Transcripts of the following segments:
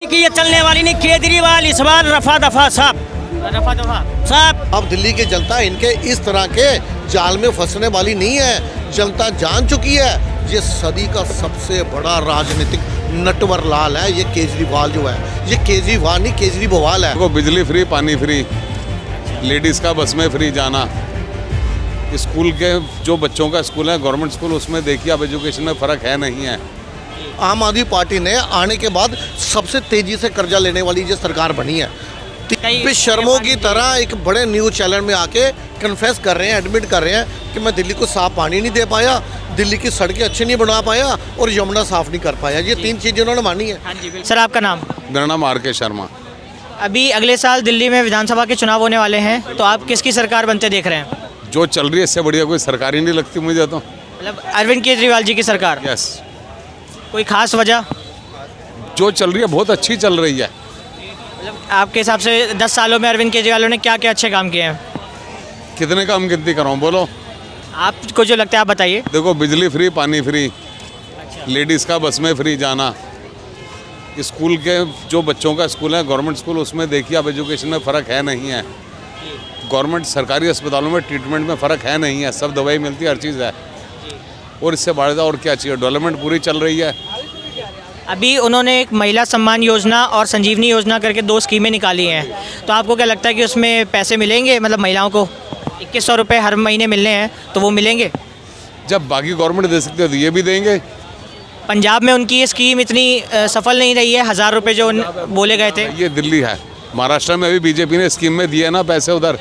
कि ये चलने वाली नहीं, केजरीवाल इस बार रफा दफा साहब। अब दिल्ली की जनता इनके इस तरह के जाल में फंसने वाली नहीं है। जनता जान चुकी है ये सदी का सबसे बड़ा राजनीतिक नटवर लाल है ये केजरीवाल जो है। ये केजरीवाल नहीं, केजरीवाल है। को बिजली फ्री, पानी फ्री, लेडीज़ का बस में फ्री जाना, स्कूल के जो बच्चों का स्कूल है गवर्नमेंट स्कूल, उसमें देखिए अब एजुकेशन में फ़र्क है नहीं है। आम आदमी पार्टी ने आने के बाद सबसे तेजी से कर्जा लेने वाली जो सरकार बनी है। शर्मों की तरह एक बड़े न्यूज़ चैनल में आके कन्फेस कर रहे हैं, एडमिट कर रहे हैं कि मैं दिल्ली को साफ पानी नहीं दे पाया, दिल्ली की सड़कें अच्छी नहीं बना पाया और यमुना साफ नहीं कर पाया। ये तीन चीज़ें उन्होंने मानी है। सर आपका नाम? मेरा नाम R.K. शर्मा। अभी अगले साल दिल्ली में विधानसभा के चुनाव होने वाले हैं, तो आप किसकी सरकार बनते देख रहे हैं? जो चल रही है इससे बढ़िया कोई सरकार ही नहीं लगती मुझे तो। मतलब अरविंद केजरीवाल जी की सरकार? यस। कोई खास वजह? जो चल रही है बहुत अच्छी चल रही है। मतलब आपके हिसाब से 10 सालों में अरविंद केजरीवाल ने क्या क्या अच्छे काम किए हैं? कितने काम गिनती कराऊँ बोलो? आपको जो लगता है आप बताइए। देखो बिजली फ्री, पानी फ्री, लेडीज़ का बस में फ्री जाना, स्कूल के जो बच्चों का स्कूल है गवर्नमेंट स्कूल, उसमें देखिए अब एजुकेशन में फ़र्क है नहीं है। गवर्नमेंट सरकारी अस्पतालों में ट्रीटमेंट में फ़र्क है नहीं है, सब दवाई मिलती है, हर चीज़ है। और इससे बढ़ और क्या चाहिए? डेवलपमेंट पूरी चल रही है। अभी उन्होंने एक महिला सम्मान योजना और संजीवनी योजना करके 2 स्कीमें निकाली हैं, तो आपको क्या लगता है कि उसमें पैसे मिलेंगे? मतलब महिलाओं को 2100 रुपये हर महीने मिलने हैं, तो वो मिलेंगे? जब बाकी गवर्नमेंट दे सकते हो तो ये भी देंगे। पंजाब में उनकी ये स्कीम इतनी सफल नहीं रही है, 1000 रुपये जो बोले गए थे। ये दिल्ली है, महाराष्ट्र में अभी बीजेपी ने स्कीम में दिए ना पैसे उधर,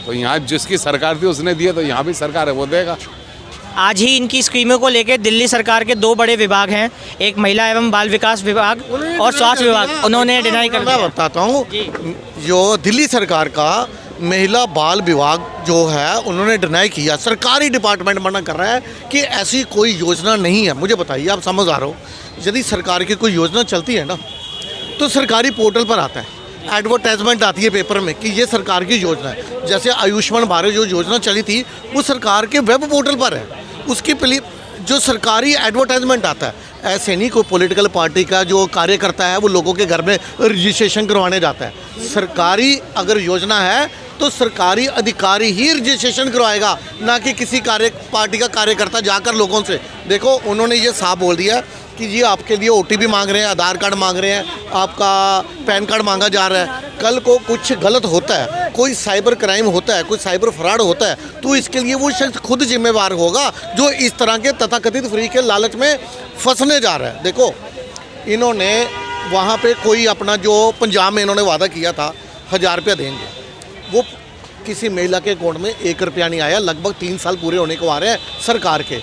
तो यहाँ जिसकी सरकार थी उसने दिए, तो यहाँ भी सरकार है वो देगा। आज ही इनकी स्कीमों को लेकर दिल्ली सरकार के 2 बड़े विभाग हैं, एक महिला एवं बाल विकास विभाग और स्वास्थ्य विभाग, उन्होंने डिनाई कर दिया। मैं बताता हूँ, जो दिल्ली सरकार का महिला बाल विभाग जो है उन्होंने डिनाई किया। सरकारी डिपार्टमेंट मना कर रहा है कि ऐसी कोई योजना नहीं है। मुझे बताइए, आप समझ आ रहे हो? यदि सरकार की कोई योजना चलती है ना तो सरकारी पोर्टल पर आता है, एडवर्टाइजमेंट आती है पेपर में कि ये सरकार की योजना है। जैसे आयुष्मान भारत जो योजना चली थी वो सरकार के वेब पोर्टल पर है, उसकी जो सरकारी एडवर्टाइजमेंट आता है। ऐसे नहीं कोई पॉलिटिकल पार्टी का जो कार्यकर्ता है वो लोगों के घर में रजिस्ट्रेशन करवाने जाता है। सरकारी अगर योजना है तो सरकारी अधिकारी ही रजिस्ट्रेशन करवाएगा, ना कि किसी पार्टी का कार्यकर्ता जाकर लोगों से। देखो उन्होंने ये साफ बोल दिया कि ये आपके लिए OTP मांग रहे हैं, आधार कार्ड मांग रहे हैं, आपका पैन कार्ड मांगा जा रहा है। कल को कुछ गलत होता है, कोई साइबर क्राइम होता है, कोई साइबर फ्रॉड होता है, तो इसके लिए वो शख्स खुद जिम्मेवार होगा जो इस तरह के तथाकथित फ्री के लालच में फंसने जा रहा है। देखो इन्होंने वहाँ पे कोई अपना जो पंजाब में इन्होंने वादा किया था 1000 रुपया देंगे, वो किसी महिला के अकाउंट में 1 रुपया नहीं आया। लगभग 3 साल पूरे होने को आ रहे हैं सरकार के।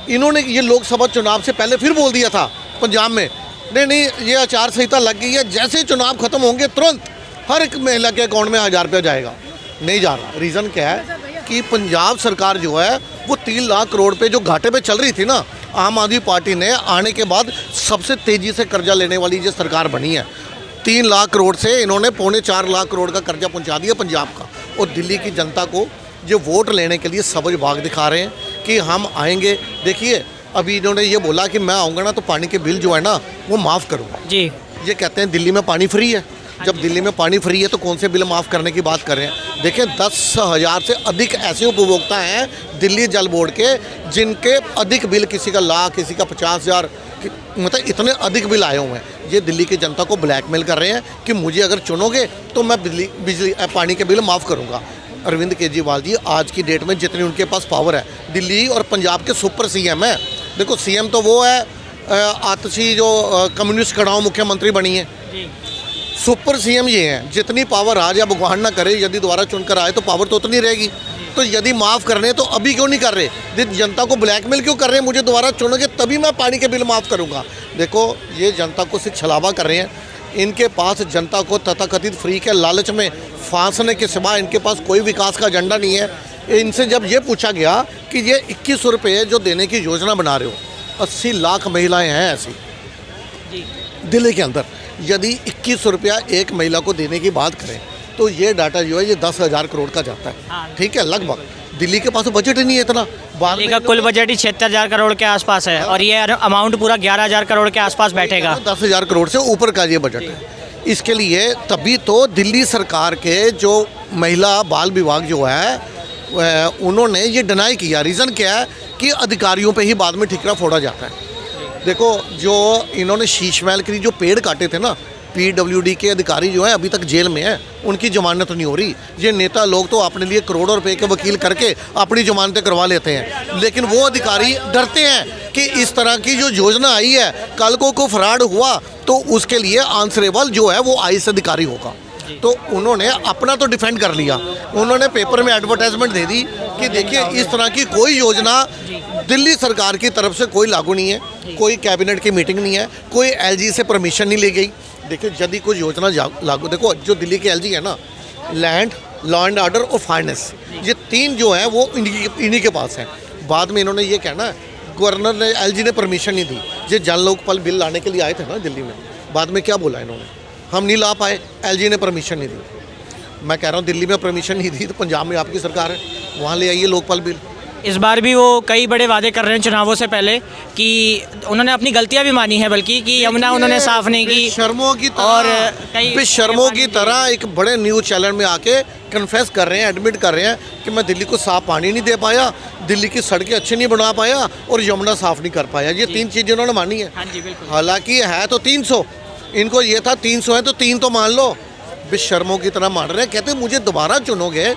इन्होंने ये लोकसभा चुनाव से पहले फिर बोल दिया था पंजाब में, नहीं ये आचार संहिता लग गई है, जैसे चुनाव खत्म होंगे तुरंत हर एक महिला के अकाउंट में 1000 रुपया जाएगा। नहीं जा रहा। रीज़न क्या है कि पंजाब सरकार जो है वो 3 लाख करोड़ पे जो घाटे पे चल रही थी ना, आम आदमी पार्टी ने आने के बाद सबसे तेज़ी से कर्जा लेने वाली जो सरकार बनी है। 3 लाख करोड़ से इन्होंने 4.25 लाख करोड़ का कर्जा पहुँचा दिया पंजाब का। और दिल्ली की जनता को जो वोट लेने के लिए सबज भाग दिखा रहे हैं कि हम आएंगे। देखिए अभी इन्होंने ये बोला कि मैं आऊँगा ना तो पानी के बिल जो है ना वो माफ़ करूँगा जी। ये कहते हैं दिल्ली में पानी फ्री है। जब दिल्ली में पानी फ्री है तो कौन से बिल माफ़ करने की बात कर रहे हैं? देखिए 10,000 से अधिक ऐसे उपभोक्ता हैं दिल्ली जल बोर्ड के जिनके अधिक बिल, किसी का लाख, किसी का 50,000, मतलब इतने अधिक बिल आए हुए हैं। ये दिल्ली की जनता को ब्लैकमेल कर रहे हैं कि मुझे अगर चुनोगे तो मैं बिजली पानी के बिल माफ़ करूँगा। अरविंद केजरीवाल जी आज की डेट में जितनी उनके पास पावर है, दिल्ली और पंजाब के सुपर CM है। देखो CM तो वो है आतशी जो कम्युनिस्ट खड़ाऊ मुख्यमंत्री बनी है, सुपर CM ये हैं। जितनी पावर आज या भगवान ना करे यदि दोबारा चुनकर आए तो पावर तो उतनी रहेगी। तो यदि माफ़ कर रहे हैं तो अभी क्यों नहीं कर रहे? जनता को ब्लैकमेल क्यों कर रहे हैं? मुझे दोबारा चुनोगे तभी मैं पानी के बिल माफ़ करूँगा। देखो ये जनता को सिर्फ छलावा कर रहे हैं। इनके पास जनता को तथाकथित फ्री के लालच में फांसने के सिवा इनके पास कोई विकास का एजेंडा नहीं है। इनसे जब ये पूछा गया कि ये 2100 रुपये जो देने की योजना बना रहे हो, 80 लाख महिलाएं हैं ऐसी दिल्ली के अंदर, यदि 2100 रुपया एक महिला को देने की बात करें तो ये डाटा जो है ये 10,000 करोड़ का जाता है। ठीक है, लगभग दिल्ली के पास तो बजट ही नहीं है इतना। बाद दिल्ली में का कुल बजट ही 76,000 करोड़ के आसपास है और ये अमाउंट पूरा 11,000 करोड़ के आसपास बैठेगा। 10,000 करोड़ से ऊपर का ये बजट है। इसके लिए तभी तो दिल्ली सरकार के जो महिला बाल विभाग जो है उन्होंने ये डिनाई किया। रीज़न क्या है कि अधिकारियों पे ही बाद में ठिकरा फोड़ा जाता है। देखो जो इन्होंने शीश महल के लिए जो पेड़ काटे थे ना, PWD के अधिकारी जो है अभी तक जेल में है, उनकी जमानत नहीं हो रही। ये नेता लोग तो अपने लिए करोड़ों रुपए के वकील करके अपनी जमानतें करवा लेते हैं, लेकिन वो अधिकारी डरते हैं कि इस तरह की जो योजना आई है कल को फ्रॉड हुआ तो उसके लिए आंसरेबल जो है वो IAS अधिकारी होगा। तो उन्होंने अपना तो डिफेंड कर लिया। उन्होंने पेपर में एडवर्टाइजमेंट दे दी कि देखिए इस तरह की कोई योजना दिल्ली सरकार की तरफ से कोई लागू नहीं है, कोई कैबिनेट की मीटिंग नहीं है, कोई LG से परमिशन नहीं ली गई। देखिए यदि कोई योजना लागू, देखो जो दिल्ली के LG है ना, लैंड, लॉ एंड ऑर्डर और फाइनेंस, ये तीन जो हैं वो इन्हीं के पास हैं। बाद में इन्होंने ये कहना गवर्नर ने, LG ने परमिशन नहीं दी। ये जन लोकपाल बिल लाने के लिए आए थे ना दिल्ली में, बाद में क्या बोला इन्होंने, हम नहीं ला पाए, LG ने परमिशन नहीं दी। मैं कह रहा हूँ दिल्ली में परमिशन नहीं दी तो पंजाब में आपकी सरकार है, वहाँ ले आइए लोकपाल बिल। इस बार भी वो कई बड़े वादे कर रहे हैं चुनावों से पहले कि उन्होंने अपनी गलतियां भी मानी हैं, बल्कि कि यमुना उन्होंने साफ नहीं की बेशर्मों की तरह, और कई बेशर्मों की तरह एक बड़े न्यूज़ चैनल में आके कन्फेस कर रहे हैं, एडमिट कर रहे हैं कि मैं दिल्ली को साफ पानी नहीं दे पाया, दिल्ली की सड़कें अच्छी नहीं बना पाया और यमुना साफ नहीं कर पाया। ये तीन चीज़ें उन्होंने मानी है। हाँ जी बिल्कुल। हालांकि है तो 300, इनको ये था 300 है तो 3 तो मान लो। बेशर्मों की तरह मान रहे हैं, कहते मुझे दोबारा चुनोगे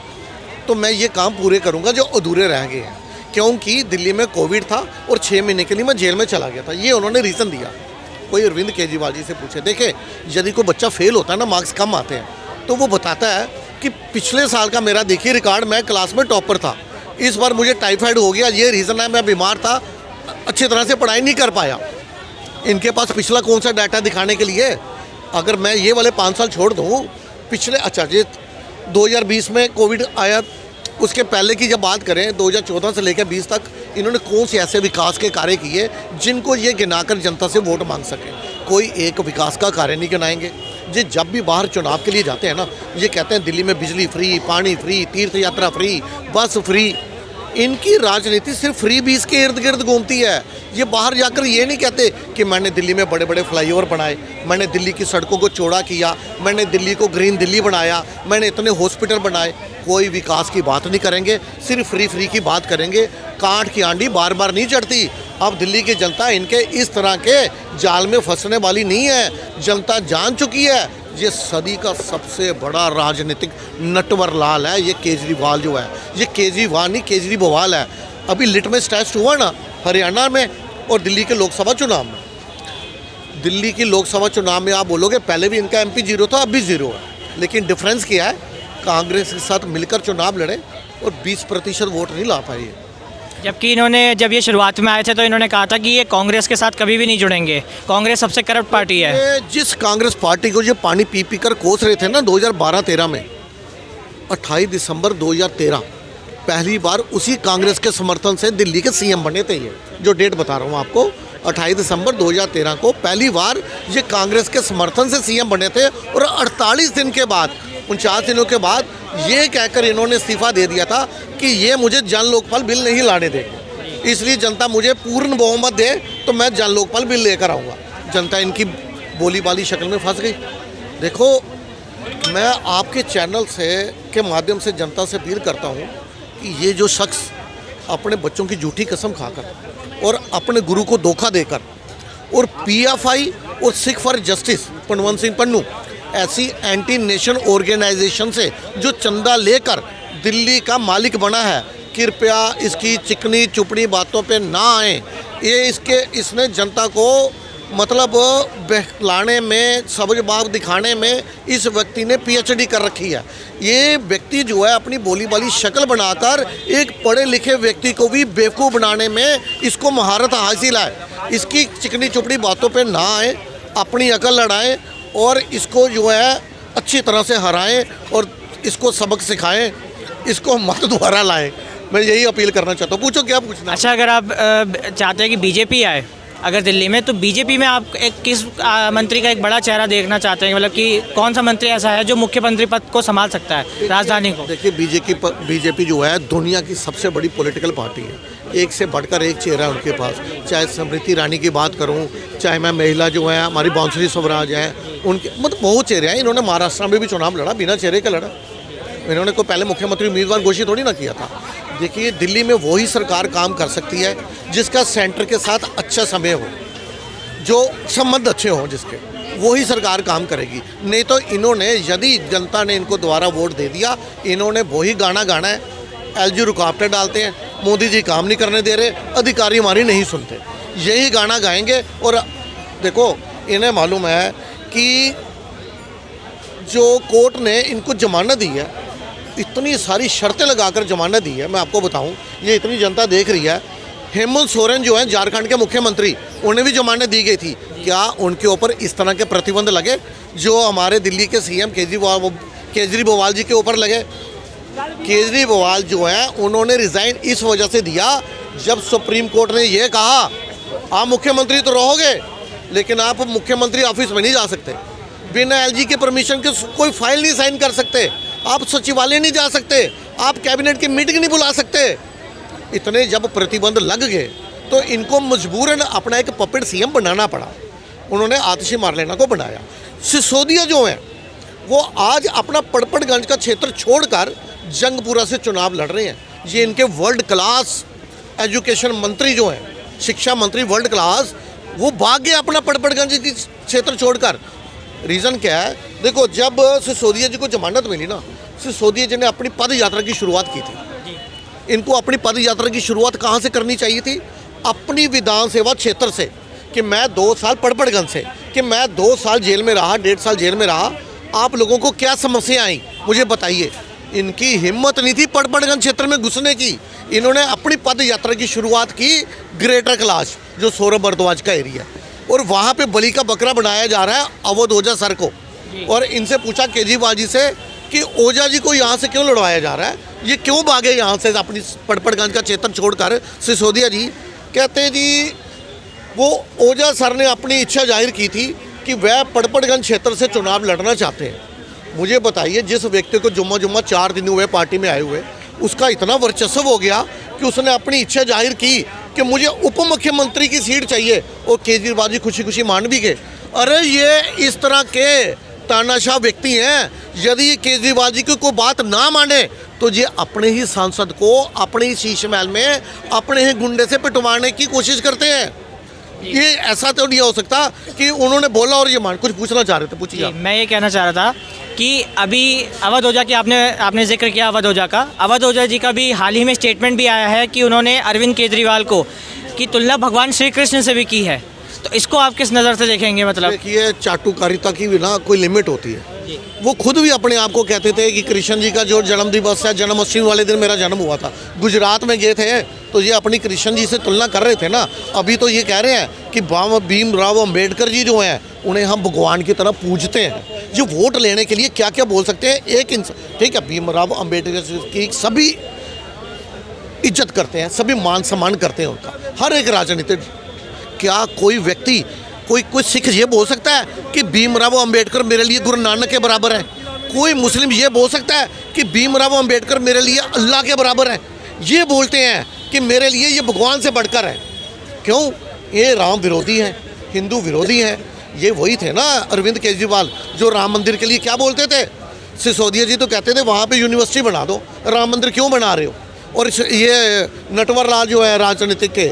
तो मैं ये काम पूरे करूँगा जो अधूरे रह गए हैं, क्योंकि दिल्ली में कोविड था और 6 महीने के लिए मैं जेल में चला गया था। ये उन्होंने रीज़न दिया। कोई अरविंद केजरीवाल जी से पूछे, देखे यदि कोई बच्चा फेल होता है ना, मार्क्स कम आते हैं, तो वो बताता है कि पिछले साल का मेरा देखिए रिकॉर्ड, मैं क्लास में टॉपर था, इस बार मुझे टाइफाइड हो गया, ये रीज़न है, मैं बीमार था, अच्छी तरह से पढ़ाई नहीं कर पाया। इनके पास पिछला कौन सा डाटा दिखाने के लिए? अगर मैं ये वाले 5 साल छोड़ दूँ, पिछले, अच्छा ये 2020 में कोविड आया, उसके पहले की जब बात करें 2014 से लेकर 20 तक इन्होंने कौन से ऐसे विकास के कार्य किए जिनको ये गिनाकर जनता से वोट मांग सकें? कोई एक विकास का कार्य नहीं गिनाएंगे। ये जब भी बाहर चुनाव के लिए जाते हैं ना, ये कहते हैं दिल्ली में बिजली फ्री, पानी फ्री, तीर्थ यात्रा फ्री, बस फ्री। इनकी राजनीति सिर्फ फ्री बीस के इर्द गिर्द घूमती है। ये बाहर जाकर ये नहीं कहते कि मैंने दिल्ली में बड़े बड़े फ्लाईओवर बनाए, मैंने दिल्ली की सड़कों को चौड़ा किया, मैंने दिल्ली को ग्रीन दिल्ली बनाया, मैंने इतने हॉस्पिटल बनाए। कोई विकास की बात नहीं करेंगे, सिर्फ फ्री की बात करेंगे। कांट की आंडी बार बार नहीं चढ़ती। अब दिल्ली की जनता इनके इस तरह के जाल में फंसने वाली नहीं है। जनता जान चुकी है ये सदी का सबसे बड़ा राजनीतिक नटवर लाल है ये केजरीवाल जो है। ये केजरीवाल नहीं, केजरीवाल है। अभी लिटमस टेस्ट हुआ ना हरियाणा में और दिल्ली के लोकसभा चुनाव में। दिल्ली की लोकसभा चुनाव में आप बोलोगे पहले भी इनका MP 0 था, अब भी 0 है। लेकिन डिफरेंस क्या है, कांग्रेस के साथ मिलकर चुनाव लड़े और 20% वोट नहीं ला पाए। जबकि इन्होंने जब ये शुरुआत में आए थे तो इन्होंने कहा था कि ये कांग्रेस के साथ कभी भी नहीं जुड़ेंगे, कांग्रेस सबसे करप्ट पार्टी है। ये जिस कांग्रेस पार्टी को ये पानी पी पी कर कोस रहे थे ना 2012-13 में, 28 दिसंबर 2013 पहली बार उसी कांग्रेस के समर्थन से दिल्ली के CM बने थे। ये जो डेट बता रहा हूँ आपको, 28 दिसंबर 2013 को पहली बार ये कांग्रेस के समर्थन से CM बने थे और 48 दिन के बाद, 49 दिनों के बाद ये कहकर इन्होंने इस्तीफा दे दिया था कि ये मुझे जन लोकपाल बिल नहीं लाने देंगे, इसलिए जनता मुझे पूर्ण बहुमत दे तो मैं जन लोकपाल बिल लेकर आऊँगा। जनता इनकी बोली बाली शक्ल में फंस गई। देखो, मैं आपके चैनल से के माध्यम से जनता से अपील करता हूँ कि ये जो शख्स अपने बच्चों की झूठी कसम खाकर और अपने गुरु को धोखा देकर और PFI और सिख फॉर जस्टिस पनवंत सिंह पन्नू ऐसी एंटी नेशन ऑर्गेनाइजेशन से जो चंदा लेकर दिल्ली का मालिक बना है, कृपया इसकी चिकनी चुपड़ी बातों पे ना आए। इसने जनता को मतलब बहलाने में, सबजबाग दिखाने में इस व्यक्ति ने PhD कर रखी है। ये व्यक्ति जो है अपनी बोली बाली शक्ल बनाकर एक पढ़े लिखे व्यक्ति को भी बेवकूफ़ बनाने में इसको महारत हासिल है। इसकी चिकनी चुपड़ी बातों पे ना आए, अपनी अकल लड़ाएं और इसको जो है अच्छी तरह से हराएं और इसको सबक सिखाएं, इसको मत दोबारा लाएं। मैं यही अपील करना चाहता हूँ। पूछो क्या पूछना। अच्छा, अगर आप चाहते हैं कि BJP आए अगर दिल्ली में, तो बीजेपी में आप एक किस मंत्री का एक बड़ा चेहरा देखना चाहते हैं? मतलब कि कौन सा मंत्री ऐसा है जो मुख्यमंत्री पद को संभाल सकता है राजधानी को? देखिए, बीजेपी जो है दुनिया की सबसे बड़ी पॉलिटिकल पार्टी है। एक से बढ़कर एक चेहरा है उनके पास। चाहे स्मृति ईरानी की बात करूं, चाहे मैं महिला जो है हमारी बांसुरी स्वराज है, उनके मतलब बहुत चेहरे हैं। इन्होंने महाराष्ट्र में भी चुनाव लड़ा, बिना चेहरे के लड़ा। इन्होंने कोई पहले मुख्यमंत्री उम्मीदवार घोषित थोड़ी ना किया था। देखिए, दिल्ली में वही सरकार काम कर सकती है जिसका सेंटर के साथ अच्छा समय हो, जो संबंध अच्छे हों जिसके, वही सरकार काम करेगी। नहीं तो इन्होंने, यदि जनता ने इनको दोबारा वोट दे दिया, इन्होंने वही गाना गाना है। एलजी रुकावटें डालते हैं, मोदी जी काम नहीं करने दे रहे, अधिकारी हमारी नहीं सुनते, यही गाना गाएंगे। और देखो, इन्हें मालूम है कि जो कोर्ट ने इनको जमानत दी है, इतनी सारी शर्तें लगाकर जमानत दी है, मैं आपको बताऊं, ये इतनी जनता देख रही है। हेमंत सोरेन जो हैं झारखंड के मुख्यमंत्री, उन्हें भी जमानत दी गई थी। क्या उनके ऊपर इस तरह के प्रतिबंध लगे जो हमारे दिल्ली के सीएम केजरीवाल जी के ऊपर लगे? केजरीवाल जो है उन्होंने रिज़ाइन इस वजह से दिया, जब सुप्रीम कोर्ट ने ये कहा आप मुख्यमंत्री तो रहोगे लेकिन आप मुख्यमंत्री ऑफिस में नहीं जा सकते, बिना एलजी के परमिशन के कोई फाइल नहीं साइन कर सकते, आप सचिवालय नहीं जा सकते, आप कैबिनेट की मीटिंग नहीं बुला सकते। इतने जब प्रतिबंध लग गए तो इनको मजबूरन अपना एक पपेट सीएम बनाना पड़ा। उन्होंने आतिशी मारलेना को बनाया। सिसोदिया जो हैं वो आज अपना पड़पड़गंज का क्षेत्र छोड़कर जंगपुरा से चुनाव लड़ रहे हैं। ये इनके वर्ल्ड क्लास एजुकेशन मंत्री जो हैं, शिक्षा मंत्री वर्ल्ड क्लास, वो भाग गए अपना पड़पड़गंज की क्षेत्र छोड़कर। रीज़न क्या है? देखो, जब सिसोदिया जी को जमानत मिली ना, सिसोदिया जी ने अपनी पद यात्रा की शुरुआत की थी। इनको अपनी पद यात्रा की शुरुआत कहाँ से करनी चाहिए थी? अपनी विधानसभा क्षेत्र से, कि मैं 2 साल पड़पड़गंज से, कि मैं 2 साल जेल में रहा, 1.5 साल जेल में रहा, आप लोगों को क्या समस्या आई मुझे बताइए। इनकी हिम्मत नहीं थी पड़पड़गंज क्षेत्र में घुसने की। इन्होंने अपनी पद यात्रा की शुरुआत की ग्रेटर कैलाश, जो सौरभ भारद्वाज का एरिया, और वहाँ पे बलि का बकरा बनाया जा रहा है अवध ओझा सर को। और इनसे पूछा केजरीवाल जी से कि ओझा जी को यहाँ से क्यों लड़वाया जा रहा है, ये क्यों भागे यहाँ से अपनी पड़पड़गंज का क्षेत्र छोड़कर? सिसोदिया जी कहते हैं जी वो ओझा सर ने अपनी इच्छा जाहिर की थी कि वह पड़पड़गंज क्षेत्र से चुनाव लड़ना चाहते हैं। मुझे बताइए, जिस व्यक्ति को जुम्मा 4 दिन हुए पार्टी में आए हुए, उसका इतना वर्चस्व हो गया कि उसने अपनी इच्छा जाहिर की कि मुझे उप मुख्यमंत्री की सीट चाहिए, और केजरीवाल जी खुशी खुशी मान भी गए। अरे ये इस तरह के तानाशाह व्यक्ति हैं, यदि केजरीवाल जी की कोई बात ना माने तो ये अपने ही सांसद को अपने ही शीश महल में अपने ही गुंडे से पिटवाने की कोशिश करते हैं। ये ऐसा तो नहीं हो सकता कि उन्होंने बोला और ये मान। कुछ पूछना चाह रहे थे, पूछिए आप। मैं ये कहना चाह रहा था कि अभी अवध ओझा की आपने जिक्र किया अवध ओझा का। अवध ओझा जी का भी हाल ही में स्टेटमेंट भी आया है कि उन्होंने अरविंद केजरीवाल को की तुलना भगवान श्री कृष्ण से भी की है। तो इसको आप किस नज़र से देखेंगे? मतलब देखिए, चाटुकारिता की भी ना कोई लिमिट होती है। वो खुद भी अपने आप को कहते थे कि कृष्ण जी का जो जन्म दिवस है, जन्माष्टमी वाले दिन मेरा जन्म हुआ था। गुजरात में गए थे तो ये अपनी कृष्ण जी से तुलना कर रहे थे ना। अभी तो ये कह रहे हैं कि भीमराव अम्बेडकर जी जो हैं उन्हें हम भगवान की तरह पूजते हैं। जो वोट लेने के लिए क्या क्या बोल सकते हैं एक इंसान। ठीक है, भीमराव अम्बेडकर की सभी इज्जत करते हैं, सभी मान सम्मान करते हैं उनका, हर एक राजनीतिक। क्या कोई व्यक्ति, कोई सिख ये बोल सकता है कि भीमराव अम्बेडकर मेरे लिए गुरु नानक के बराबर है? कोई मुस्लिम ये बोल सकता है कि भीमराव अम्बेडकर मेरे लिए अल्लाह के बराबर है? ये बोलते हैं कि मेरे लिए ये भगवान से बढ़कर है। क्यों? ये राम विरोधी हैं, हिंदू विरोधी हैं। ये वही थे ना अरविंद केजरीवाल, जो राम मंदिर के लिए क्या बोलते थे? सिसोदिया जी तो कहते थे वहाँ पे यूनिवर्सिटी बना दो, राम मंदिर क्यों बना रहे हो? और ये नटवर लाल जो है राजनीतिक के,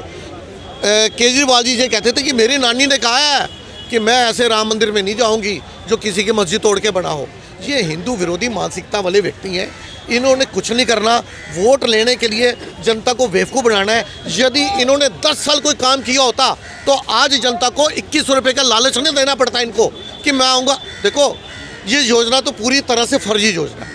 केजरीवाल जी ये कहते थे कि मेरी नानी ने कहा है कि मैं ऐसे राम मंदिर में नहीं जाऊंगी जो किसी की मस्जिद तोड़ के बना हो। ये हिंदू विरोधी मानसिकता वाले व्यक्ति हैं। इन्होंने कुछ नहीं करना, वोट लेने के लिए जनता को बेवकूफ़ बनाना है। यदि इन्होंने 10 साल कोई काम किया होता तो आज जनता को 21 रुपये का लालच नहीं देना पड़ता इनको कि मैं आऊँगा। देखो, ये योजना तो पूरी तरह से फर्जी योजना है।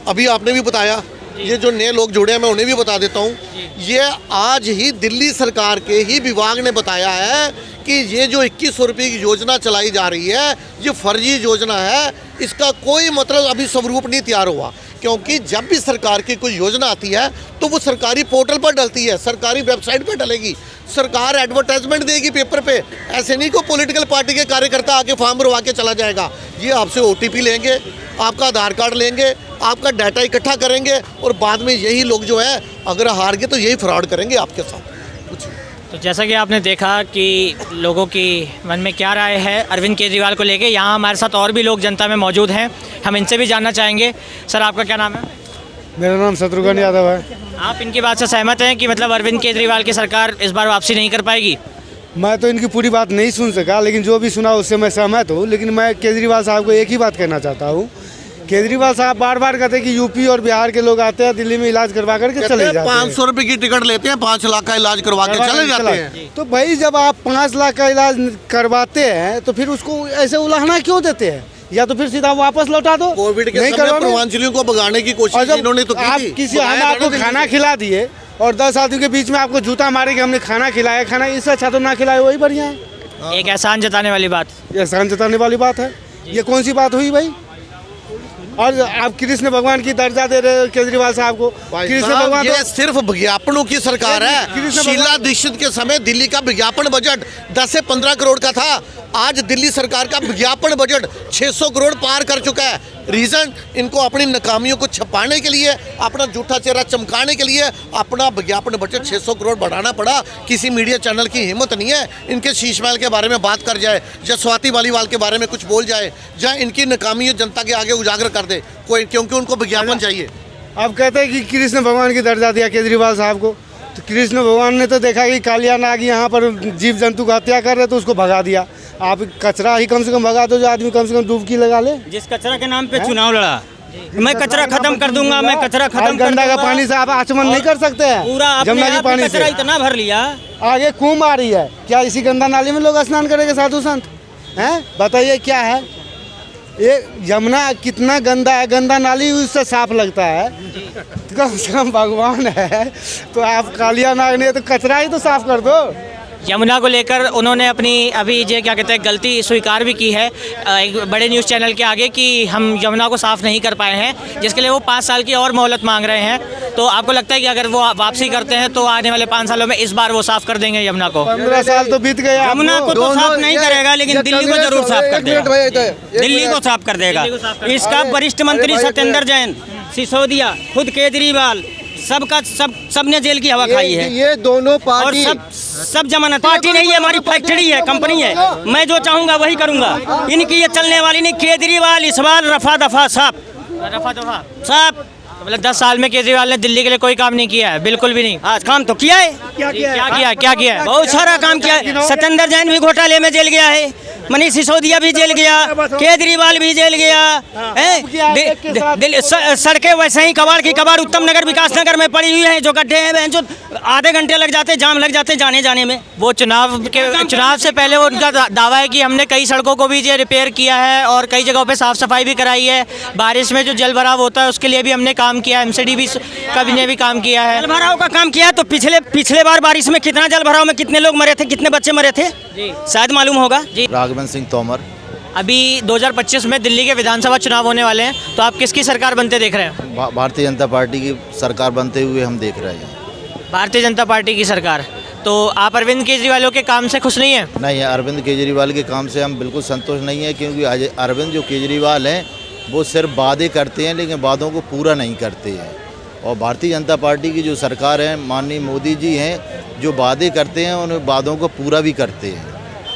अभी आपने भी बताया, ये जो नए लोग जुड़े हैं मैं उन्हें भी बता देता हूँ। ये आज ही दिल्ली सरकार के ही विभाग ने बताया है कि ये जो 21 रुपये की योजना चलाई जा रही है ये फर्जी योजना है। इसका कोई मतलब अभी स्वरूप नहीं तैयार हुआ, क्योंकि जब भी सरकार की कोई योजना आती है तो वो सरकारी पोर्टल पर डलती है, सरकारी वेबसाइट पर डलेगी। सरकार एडवर्टाइजमेंट देगी पेपर पे, ऐसे नहीं को पॉलिटिकल पार्टी के कार्यकर्ता आके फॉर्म भरवा के चला जाएगा। ये आपसे OTP लेंगे, आपका आधार कार्ड लेंगे, आपका डाटा इकट्ठा करेंगे और बाद में यही लोग जो है अगर हार गए तो यही फ्रॉड करेंगे आपके साथ। कुछ तो जैसा कि आपने देखा कि लोगों की मन में क्या राय है अरविंद केजरीवाल को लेके, यहाँ हमारे साथ और भी लोग जनता में मौजूद हैं, हम इनसे भी जानना चाहेंगे। सर आपका क्या नाम है? मेरा नाम शत्रुघ्न यादव है। आप इनकी बात से सहमत हैं कि मतलब अरविंद केजरीवाल की सरकार इस बार वापसी नहीं कर पाएगी? मैं तो इनकी पूरी बात नहीं सुन सका, लेकिन जो भी सुना उससे मैं सहमत हूँ। लेकिन मैं केजरीवाल साहब को एक ही बात कहना चाहता हूँ। केजरीवाल साहब बार बार कहते हैं कि यूपी और बिहार के लोग आते हैं दिल्ली में इलाज करवा करके चले जाते हैं। 500 रुपए की टिकट लेते हैं, 5 लाख का इलाज करवा के चले जाते हैं। तो भाई जब आप 5 लाख का इलाज करवाते हैं तो फिर उसको ऐसे उलाहना क्यों देते हैं? या तो फिर सीधा वापस लौटा दो। कोविड के नहीं समय करवाना। पूर्वांचलियों को भगाने की और कोशिश जब इन्होंने तो की आप थी। किसी बुलाया हम था आपको ना खाना दिल्ली। खिला दिए और 10 आदमी के बीच में आपको जूता मारे कि हमने खाना खिलाया, खाना इससे अच्छा तो ना खिलाए, वही बढ़िया है। एक एहसान जताने वाली बात। ये एहसान जताने वाली बात है। ये कौन सी बात हुई भाई? और आप कृष्ण भगवान की दर्जा दे रहे हो केजरीवाल साहब को। कृष्ण भगवान ये तो सिर्फ विज्ञापनों की सरकार है। कृष्ण शीला भगवान- दीक्षित के समय दिल्ली का विज्ञापन बजट 10 से 15 करोड़ का था। आज दिल्ली सरकार का विज्ञापन बजट 600 करोड़ पार कर चुका है। रीजन इनको अपनी नाकामियों को छुपाने के लिए, अपना झूठा चेहरा चमकाने के लिए अपना विज्ञापन बजट 600 करोड़ बढ़ाना पड़ा। किसी मीडिया चैनल की हिम्मत नहीं है इनके शीश महल के बारे में बात कर जाए, या स्वाति वालीवाल के बारे में कुछ बोल जाए, या इनकी नाकामियों जनता के आगे उजागर कर दे कोई, क्योंकि उनको विज्ञापन चाहिए। अब कहते हैं कि कृष्ण भगवान की दर्जा दिया केजरीवाल साहब को। तो कृष्ण भगवान ने तो देखा कि कालिया नाग यहाँ पर जीव जंतु का हत्या कर रहे तो उसको भगा दिया। आप कचरा ही कम से कम भगा दो, जो आदमी कम से कम डुबकी लगा ले। जिस कचरा के नाम पे चुनाव लड़ा, मैं कचरा खत्म कर दूंगा, मैं कचरा खत्म कर गंदा का दूंगा। पानी से आप आचमन नहीं कर सकते हैं। पूरा अपने जमुना के आप पानी में कचरा से इतना भर लिया। आगे कुंभ आ रही है, क्या इसी गंदा नाली में लोग स्नान करेंगे साधु संत? हैं बताइए क्या है ये? यमुना कितना गंदा है, गंदा नाली उससे साफ लगता है। कम से कम भगवान है तो आप कालिया नाग ने तो कचरा ही तो साफ कर दो। यमुना को लेकर उन्होंने अपनी अभी ये क्या कहते हैं गलती स्वीकार भी की है एक बड़े न्यूज़ चैनल के आगे कि हम यमुना को साफ़ नहीं कर पाए हैं, जिसके लिए वो 5 साल की और मोहलत मांग रहे हैं। तो आपको लगता है कि अगर वो वापसी करते हैं तो आने वाले 5 सालों में इस बार वो साफ़ कर देंगे यमुना को? 15 साल तो बीत गए। यमुना को तो साफ नहीं करेगा, लेकिन दिल्ली को जरूर साफ कर देगा। दिल्ली को साफ कर देगा। दिल्ली को साफ कर इसका वरिष्ठ मंत्री सत्येंद्र जैन, सिसोदिया, खुद केजरीवाल, सबने जेल की हवा खाई है। ये दोनों और पार्टी सब जमानत पार्टी नहीं है, हमारी फैक्ट्री है, कंपनी है। मैं जो चाहूंगा वही करूंगा। इनकी ये चलने वाली नहीं। केजरीवाल इस बार रफा दफा साफ रफा दफा। साफ। मतलब 10 साल में केजरीवाल ने दिल्ली के लिए कोई काम नहीं किया है, बिल्कुल भी नहीं। आज काम तो किया है, क्या किया है? बहुत सारा काम किया है। सत्येंद्र जैन भी घोटाले में जेल गया है, मनीष सिसोदिया भी जेल गया, केजरीवाल भी जेल गया है। सड़कें वैसे ही कबाड़ की कबाड़ उत्तम नगर विकास नगर में पड़ी हुई हैं, जो गड्ढे हैं जो आधे घंटे लग जाते, जाम लग जाते जाने में। वो चुनाव से पहले वो उनका दावा है कि हमने कई सड़कों को भी ये रिपेयर किया है और कई जगहों पे साफ सफाई भी कराई है। बारिश में जो जल भराव होता है उसके लिए भी हमने काम किया, MCD भी कभी ने भी काम किया है। जल भराव का काम किया तो पिछले बार बारिश में कितना जल भराव में कितने लोग मरे थे, कितने बच्चे मरे थे, शायद मालूम होगा। राघवन सिंह तोमर। अभी 2025 में दिल्ली के विधानसभा चुनाव होने वाले हैं, तो आप किसकी सरकार बनते देख रहे हैं? भारतीय जनता पार्टी की सरकार बनते हुए हम देख रहे हैं। भारतीय जनता पार्टी की सरकार। तो आप अरविंद केजरीवाल के काम से खुश नहीं हैं? नहीं, अरविंद केजरीवाल के काम से हम बिल्कुल संतुष्ट नहीं है, क्योंकि अरविंद जो केजरीवाल हैं वो सिर्फ वादे करते हैं लेकिन वादों को पूरा नहीं करते हैं। और भारतीय जनता पार्टी की जो सरकार है, माननीय मोदी जी हैं, जो वादे करते हैं उन वादों को पूरा भी करते हैं।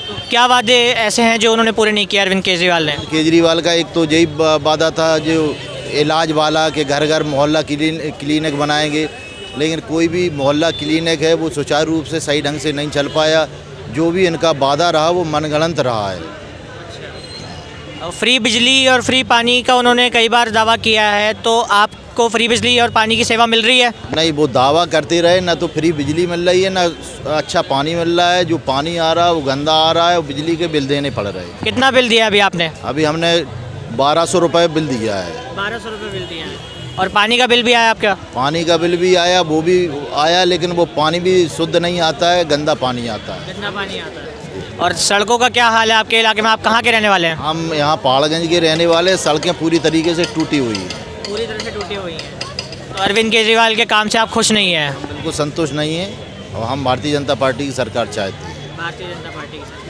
तो क्या वादे ऐसे हैं जो उन्होंने पूरे नहीं किए अरविंद केजरीवाल ने? केजरीवाल का एक तो यही वादा था जो इलाज वाला कि घर घर मोहल्ला क्लिनिक बनाएंगे, लेकिन कोई भी मोहल्ला क्लिनिक है वो सुचारू रूप से सही ढंग से नहीं चल पाया। जो भी इनका वादा रहा वो मनगढ़ंत रहा है। फ्री बिजली और फ्री पानी का उन्होंने कई बार दावा किया है, तो आपको फ्री बिजली और पानी की सेवा मिल रही है? नहीं, वो दावा करते रहे, ना तो फ्री बिजली मिल रही है ना अच्छा पानी मिल रहा है। जो पानी आ रहा है वो गंदा आ रहा है, वो बिजली के बिल देने पड़ रहे हैं। कितना बिल दिया अभी आपने? अभी हमने 1200 रुपये बिल दिया है। 1200 रुपये बिल दिया है। और पानी का बिल भी आया आपका? पानी का बिल भी आया, वो भी आया, लेकिन वो पानी भी शुद्ध नहीं आता है, गंदा पानी आता है। गंदा पानी आता है। और सड़कों का क्या हाल है आपके इलाके में? आप कहाँ के रहने वाले हैं? हम यहाँ पहाड़गंज के रहने वाले। सड़कें पूरी तरीके से टूटी हुई हैं, पूरी तरह से टूटी हुई हैं। तो अरविंद केजरीवाल के काम से आप खुश नहीं हैं? बिल्कुल संतुष्ट नहीं है। और हम भारतीय जनता पार्टी की सरकार चाहते हैं। भारतीय जनता पार्टी की सरकार।